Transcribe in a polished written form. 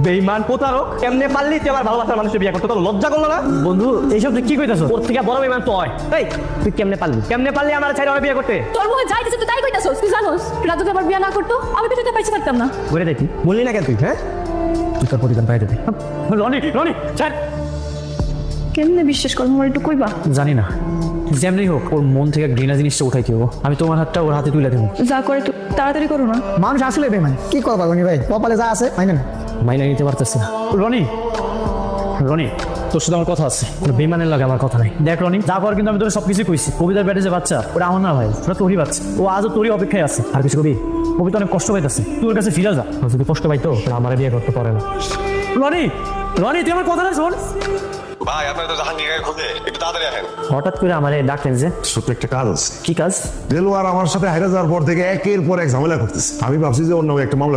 বেঈমান প্রতারক, কেমনে পারলি তুই আমার ভালোবাসার মানুষের বিয়ে করতে? তোর লজ্জা করলো না? বন্ধু এইসব তুই কি কইতাছ? তোর থেকে বড় বেঈমান তুই। এই তুই কেমনে পারলি আমার ছেড়ে আমার বিয়ে করতে? তোর মুখে যাইতেছে তুই তাই কইতাছস। তুই জানোস রাজু যদি আমার বিয়ে না করতো আমি তো তোকে পাইতে পারতাম না। ঘুরে দেখি বললি না কেন তুই? হ্যাঁ তুই তোর প্রতিদান পাই দেবি। রনি রনি ছাড়। কেমনে বিশ্বাস করবো আমার একটু কইবা? জানি না, যেমনি হোক ওর মন থেকে ঘৃণা জিনিসটা উঠাইতে হবো। আমি তোমার হাতটা ওর হাতে তুলে দেবো। যা করে একটু তাড়াতাড়ি করো না। মানুষ আসলে বেমান, কি করবা গনি ভাই? কপালে যা আছে মাইনে না। মাইনা নিতে পারতেছি না। রনি রনি তোর সাথে আমার কথা আছে, কোনো বেমানের লাগে আমার কথা নাই। দেখ রনি, যা কর কিন্তু আমি তোর সবকিছু কইছি। কবিতার পেটে যে বাচ্চা ওটা আমার না ভাই, ওটা তোরই বাচ্চা। ও আজও তোরই অপেক্ষায় আছে। আর কিছু কবি, কবিতা অনেক কষ্ট পাইতেছে, তুই ওর কাছে ফিরে যা। ও যদি কষ্ট পাইতো আমার বিয়ে করতে পারে না। রনি রনি তুই আমার কথাটা শোন। ভাই আপনার তো জাহাঙ্গীর খোঁজে, একটু তাড়াতাড়ি আসেন। হঠাৎ করে আমার ডাকলেন যে? ছোট্ট একটা কাজ আছে। কি কাজ? দেলোয়ার আমার সাথে হাইরা যাওয়ার পর থেকে একের পর এক ঝামেলা করতেছে। আমি ভাবছি যে অন্য একটা মামলা